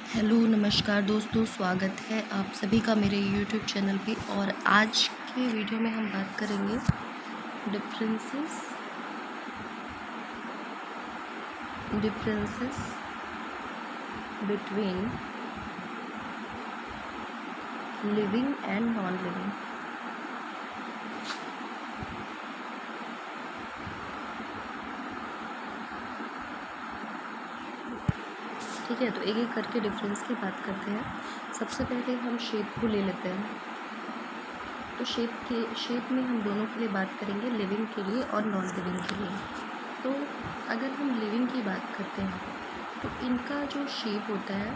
Hello नमस्कार दोस्तों, स्वागत है आप सभी का मेरे यूट्यूब चैनल पे। और आज के वीडियो में हम बात करेंगे differences between living and non living. ठीक है, तो एक एक करके डिफरेंस की बात करते हैं। सबसे पहले हम शेप को ले लेते हैं। तो शेप में हम दोनों के लिए बात करेंगे, लिविंग के लिए और नॉन लिविंग के लिए। तो अगर हम लिविंग की बात करते हैं तो इनका जो शेप होता है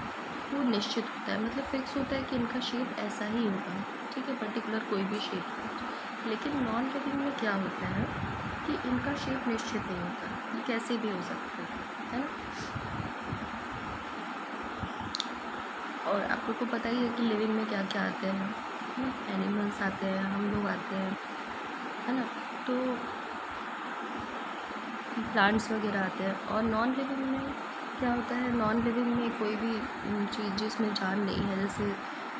वो निश्चित होता है, मतलब फिक्स होता है कि इनका शेप ऐसा ही होगा। ठीक है, पर्टिकुलर कोई भी शेप। लेकिन नॉन लिविंग में क्या होता है कि इनका शेप निश्चित नहीं होता, ये कैसे भी हो सकता है ना। और आप लोग को पता ही है कि लिविंग में क्या क्या आते हैं, एनिमल्स आते हैं, हम लोग आते हैं, है ना। तो प्लांट्स वगैरह आते हैं। और नॉन लिविंग में क्या होता है, नॉन लिविंग में कोई भी चीज़ जिसमें जान नहीं है, जैसे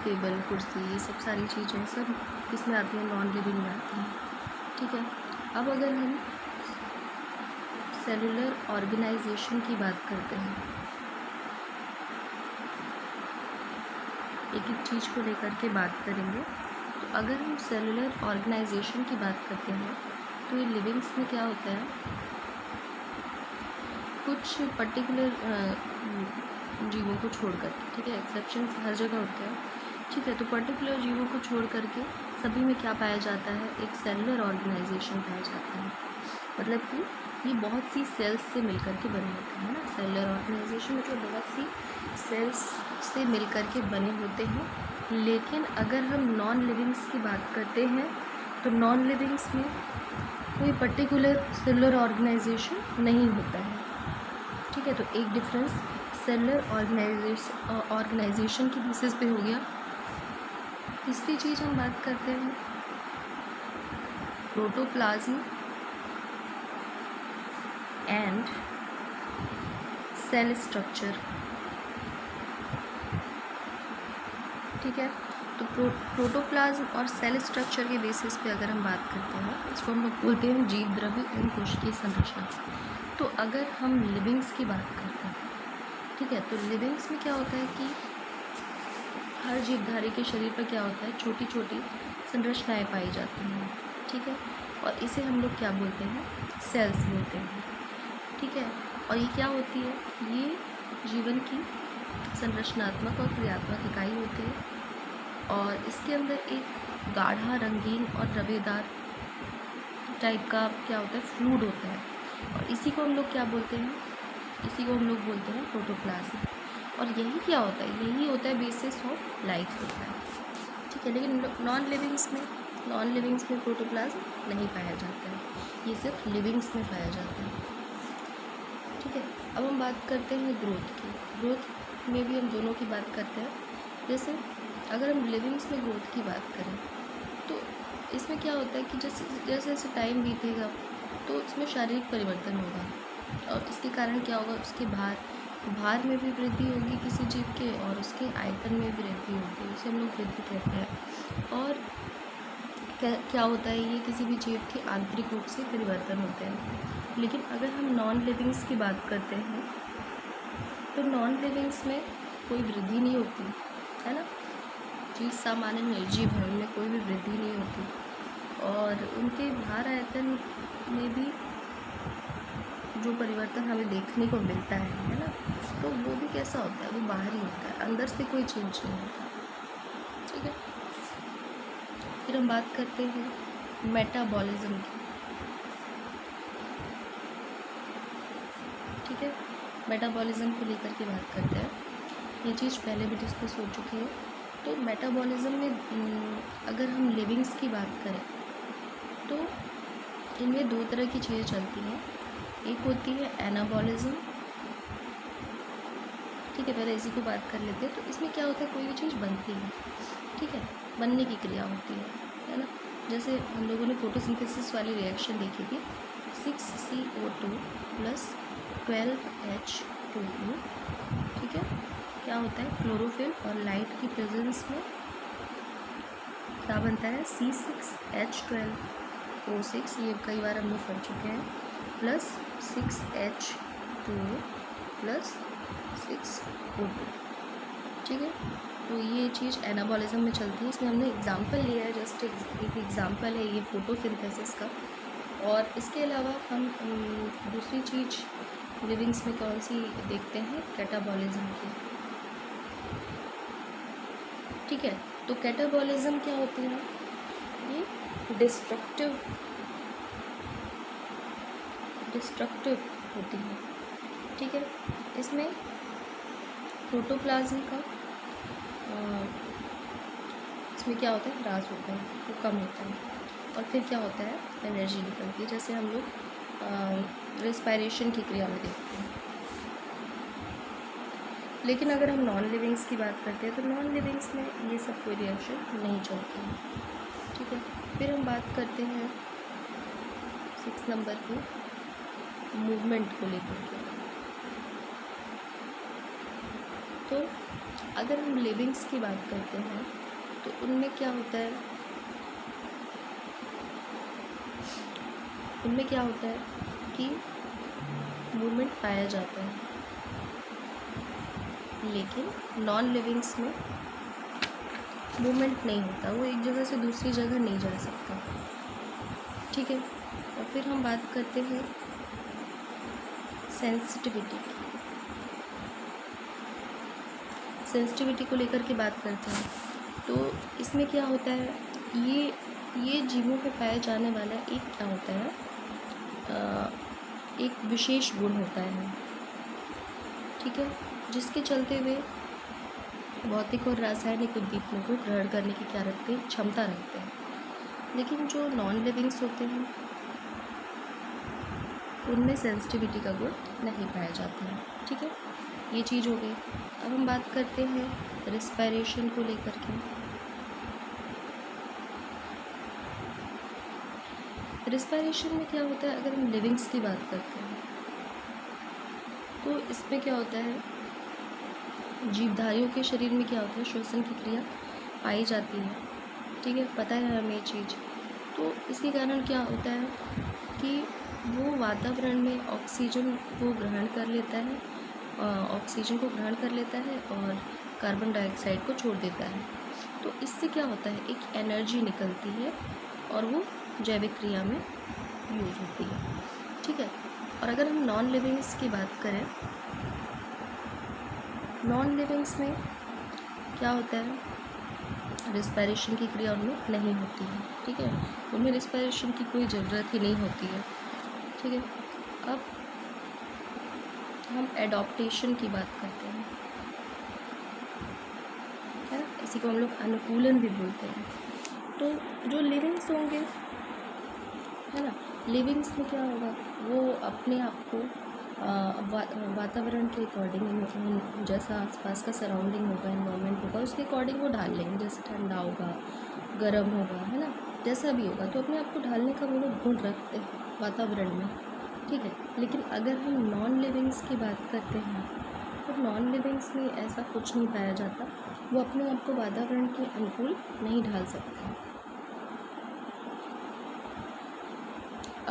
टेबल कुर्सी, ये सब सारी चीज़ें सब किसमें आती हैं, नॉन लिविंग में आती हैं। ठीक है, अब अगर हम सेलुलर ऑर्गेनाइजेशन की बात करते हैं, एक एक चीज़ को लेकर के बात करेंगे। तो अगर हम सेलुलर ऑर्गेनाइजेशन की बात करते हैं तो ये लिविंग्स में क्या होता है, कुछ पर्टिकुलर जीवों को छोड़ करके, ठीक है, एक्सेप्शंस हर जगह होते हैं। ठीक है, तो पर्टिकुलर जीवों को छोड़ करके सभी में क्या पाया जाता है, एक सेलुलर ऑर्गेनाइजेशन पाया जाता है। मतलब कि ये बहुत सी सेल्स से मिलकर के बने होते हैं ना। सेलुलर ऑर्गेनाइजेशन मतलब बहुत सी सेल्स से मिलकर के बने होते हैं। लेकिन अगर हम नॉन लिविंग्स की बात करते हैं तो नॉन लिविंग्स में कोई पर्टिकुलर सेलुलर ऑर्गेनाइजेशन नहीं होता है। ठीक है, तो एक डिफरेंस सेलुलर ऑर्गेनाइजेशन की बेसिस पे हो गया। तीसरी चीज़ हम बात करते हैं प्रोटोप्लाज्म एंड सेल स्ट्रक्चर। ठीक है, तो प्रोटोप्लाज्म और सेल स्ट्रक्चर के बेसिस पे अगर हम बात करते हैं, इसको हम लोग बोलते हैं जीव द्रव्य एवं कोशिकीय संरचना। तो अगर हम लिविंग्स की बात करते हैं, ठीक है, तो लिविंग्स में क्या होता है कि हर जीवधारी के शरीर पर क्या होता है, छोटी छोटी संरचनाएं पाई जाती हैं। ठीक है, और इसे हम लोग क्या बोलते हैं, सेल्स बोलते हैं। ठीक है, और ये क्या होती है, ये जीवन की संरचनात्मक और क्रियात्मक इकाई होती है। और इसके अंदर एक गाढ़ा, रंगीन और रवेदार टाइप का क्या होता है, फ्लूइड होता है। और इसी को हम लोग क्या बोलते हैं, इसी को हम लोग बोलते हैं प्रोटोप्लाज्म। और यही क्या होता है, यही होता है बेसिस ऑफ लाइफ होता है। ठीक है, लेकिन नॉन लिविंग्स में प्रोटोप्लाज्म नहीं पाया जाता है, ये सिर्फ लिविंग्स में पाया जाता है। ठीक है, अब हम बात करते हैं ग्रोथ की। ग्रोथ में भी हम दोनों की बात करते हैं। जैसे अगर हम लिविंग्स में ग्रोथ की बात करें तो इसमें क्या होता है कि जैसे जैसे टाइम बीतेगा तो इसमें शारीरिक परिवर्तन होगा। और इसके कारण क्या होगा, उसके भार में भी वृद्धि होगी किसी जीव के, और उसके आयतन में भी वृद्धि होगी, उसे हम लोग वृद्धि कहते हैं। और क्या होता है, ये किसी भी जीव के आंतरिक रूप से परिवर्तन होते हैं। लेकिन अगर हम नॉन लिविंग्स की बात करते हैं तो नॉन लिविंग्स में कोई वृद्धि नहीं होती है ना। जीव सामान्य निर्जीव है, उनमें कोई भी वृद्धि नहीं होती। और उनके भार आयतन में भी जो परिवर्तन हमें देखने को मिलता है ना, तो वो भी कैसा होता है, वो बाहरी होता है, अंदर से कोई चेंज नहीं होता। ठीक है, फिर हम बात करते हैं मेटाबॉलिज्म की। ठीक है, मेटाबॉलिज्म को लेकर के बात करते हैं। ये चीज़ पहले भी डिस्कस हो चुकी है। तो मेटाबॉलिज्म में अगर हम लिविंग्स की बात करें तो इनमें दो तरह की चीज़ें चलती हैं। एक होती है एनाबॉलिज्म। ठीक है, पहले इसी को बात कर लेते हैं। तो इसमें क्या होता है, कोई भी चीज़ बनती है, ठीक है, बनने की क्रिया होती है ना। जैसे हम लोगों ने फोटोसिंथेसिस वाली रिएक्शन देखी थी, 6CO2 + 12H2O। ठीक है, क्या होता है, क्लोरोफिल और लाइट की प्रेजेंस में क्या बनता है, C6H12O6, ये कई बार हम लोग पढ़ चुके हैं, प्लस 6H2 प्लस 6O2। ठीक है, तो ये चीज़ एनाबॉलिज्म में चलती है। इसमें हमने एग्जांपल लिया है, जस्ट एक एग्जांपल है ये फोटोसिंथेसिस का। और इसके अलावा हम दूसरी चीज़ लिविंग्स में कौन सी देखते हैं, कैटाबॉलिज्म की। ठीक है, तो कैटाबॉलिज्म क्या होती है, ये डिस्ट्रक्टिव होती है। ठीक है, इसमें प्रोटोप्लाज्म का इसमें क्या होता है, ह्रास होता है, वो कम होता है, और फिर क्या होता है, एनर्जी निकलती है, जैसे हम लोग रेस्पायरेशन की क्रिया में देखते हैं। लेकिन अगर हम नॉन लिविंग्स की बात करते हैं तो नॉन लिविंग्स में ये सब कोई रिएक्शन नहीं चलती है। ठीक है, फिर हम बात करते हैं 6 नंबर की, मूवमेंट को लेकर के। तो अगर हम लिविंग्स की बात करते हैं तो उनमें क्या होता है, कि मूवमेंट पाया जाता है, लेकिन नॉन लिविंग्स में मूवमेंट नहीं होता, वो एक जगह से दूसरी जगह नहीं जा सकता। ठीक है, और फिर हम बात करते हैं सेंसिटिविटी को लेकर के बात करते हैं। तो इसमें क्या होता है, ये जीवों में पाया जाने वाला एक क्या होता है, एक विशेष गुण होता है। ठीक है, जिसके चलते वे भौतिक और रासायनिक उद्दीपनों को ग्रहण करने की क्या रखते हैं, क्षमता रखते हैं। लेकिन जो नॉन लिविंग्स होते हैं उनमें सेंसिटिविटी का गुण नहीं पाया जाता है। ठीक है, ये चीज़ हो गई। अब हम बात करते हैं रेस्पायरेशन को लेकर के। रेस्पायरेशन में क्या होता है, अगर हम लिविंग्स की बात करते हैं तो इसमें क्या होता है, जीवधारियों के शरीर में क्या होता है, श्वसन की क्रिया पाई जाती है। ठीक है, पता है हमें ये चीज़। तो इसके कारण क्या होता है कि वो वातावरण में ऑक्सीजन को ग्रहण कर लेता है, और कार्बन डाइऑक्साइड को छोड़ देता है। तो इससे क्या होता है, एक एनर्जी निकलती है और वो जैविक क्रिया में यूज़ होती है। ठीक है, और अगर हम नॉन लिविंग्स की बात करें, नॉन लिविंग्स में क्या होता है, रिस्पायरेशन की क्रिया उनमें नहीं होती है। ठीक है, उनमें रिस्पायरेशन की कोई ज़रूरत ही नहीं होती है। ठीक है, अब हम एडॉप्टेशन की बात करते हैं, है ना, इसी को हम लोग अनुकूलन भी बोलते हैं। तो जो लिविंग्स होंगे, है ना, लिविंग्स में क्या होगा, वो अपने आप को वातावरण के अकॉर्डिंग, जैसा आसपास का सराउंडिंग होगा, इन्वायरमेंट होगा, उसके अकॉर्डिंग वो ढाल लेंगे। जैसे ठंडा होगा, गर्म होगा, है ना, जैसा भी होगा, तो अपने आप को ढालने का वो लोग गुण रखते हैं वातावरण में। ठीक है, लेकिन अगर हम नॉन लिविंग्स की बात करते हैं तो नॉन लिविंग्स में ऐसा कुछ नहीं पाया जाता, वो अपने आप को वातावरण के अनुकूल नहीं ढाल सकते।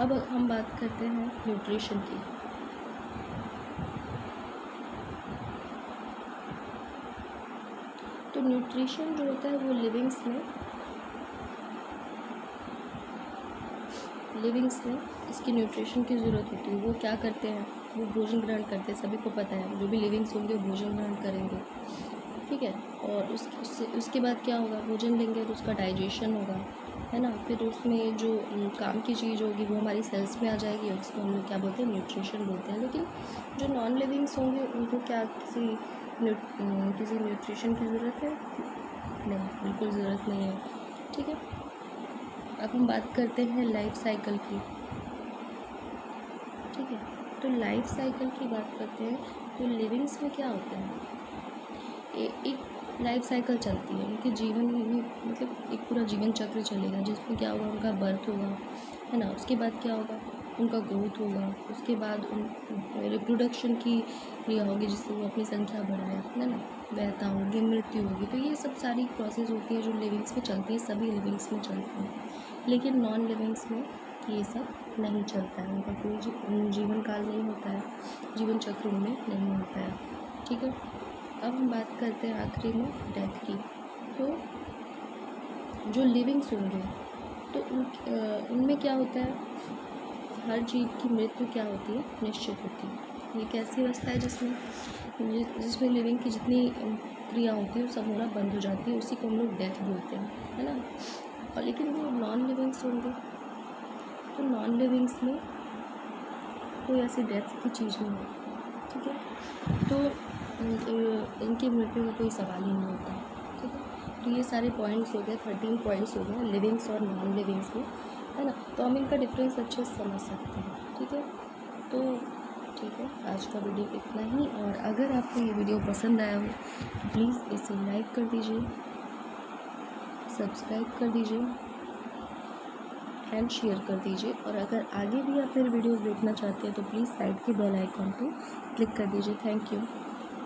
अब हम बात करते हैं न्यूट्रिशन की। तो न्यूट्रिशन जो होता है वो लिविंग्स में इसकी न्यूट्रिशन की ज़रूरत होती है। वो क्या करते हैं, वो भोजन ग्रहण करते हैं, सभी को पता है, जो भी लिविंग्स होंगे वो भोजन ग्रहण करेंगे। ठीक है, और उसके बाद क्या होगा, भोजन लेंगे तो उसका डाइजेशन होगा, है ना, फिर उसमें जो काम की चीज़ होगी वो हमारी सेल्स में आ जाएगी, और उसको हम लोग क्या बोलते हैं, न्यूट्रिशन बोलते हैं। लेकिन जो नॉन लिविंग्स होंगे उनको क्या किसी न्यूट्रिशन की ज़रूरत है? नहीं, बिल्कुल ज़रूरत नहीं है। ठीक है, अब हम बात करते हैं लाइफ साइकिल की। ठीक है, तो लाइफ साइकिल की बात करते हैं तो लिविंग्स में क्या होता है, एक लाइफ साइकिल चलती है, उनके जीवन में मतलब एक पूरा जीवन चक्र चलेगा, जिसमें क्या होगा, उनका बर्थ होगा, है ना, उसके बाद क्या होगा, उनका ग्रोथ होगा, उसके बाद उन रिप्रोडक्शन की क्रिया होगी जिससे वो अपनी संख्या बढ़ाए, है ना, वहता होगी, मृत्यु होगी। तो ये सब सारी प्रोसेस होती है जो लिविंग्स में चलती है, सभी लिविंग्स में चलती है। लेकिन नॉन लिविंग्स में ये सब नहीं चलता है, उनका कोई जीवन काल नहीं होता है, जीवन चक्र उनमें नहीं होता है। ठीक है, अब हम बात करते हैं आखिरी में डेथ की। तो जो लिविंग्स होंगे तो उनमें क्या होता है, हर जीव की मृत्यु क्या होती है, निश्चित होती है। ये कैसी अवस्था है जिसमें लिविंग की जितनी क्रिया होती है वो सब होना बंद हो जाती है, उसी को हम लोग डेथ बोलते हैं, है ना। और लेकिन वो नॉन लिविंग्स होंगे तो नॉन लिविंग्स में कोई ऐसी डेथ की चीज़ नहीं होती। ठीक है, तो इनकी मृत्यु का कोई सवाल ही नहीं होता। ठीक है, तो ये सारे पॉइंट्स हो गए, 13 पॉइंट्स हो गए लिविंग्स और नॉन लिविंग्स में, है ना। तो हम इनका डिफरेंस अच्छे से समझ सकते हैं। ठीक है, तो ठीक है, आज का वीडियो इतना ही। और अगर आपको ये वीडियो पसंद आया हो तो प्लीज़ इसे लाइक कर दीजिए, सब्सक्राइब कर दीजिए एंड शेयर कर दीजिए। और अगर आगे भी आप मेरे वीडियोस देखना चाहते हैं तो प्लीज़ साइड के बेल आइकॉन पे क्लिक कर दीजिए। Thank you.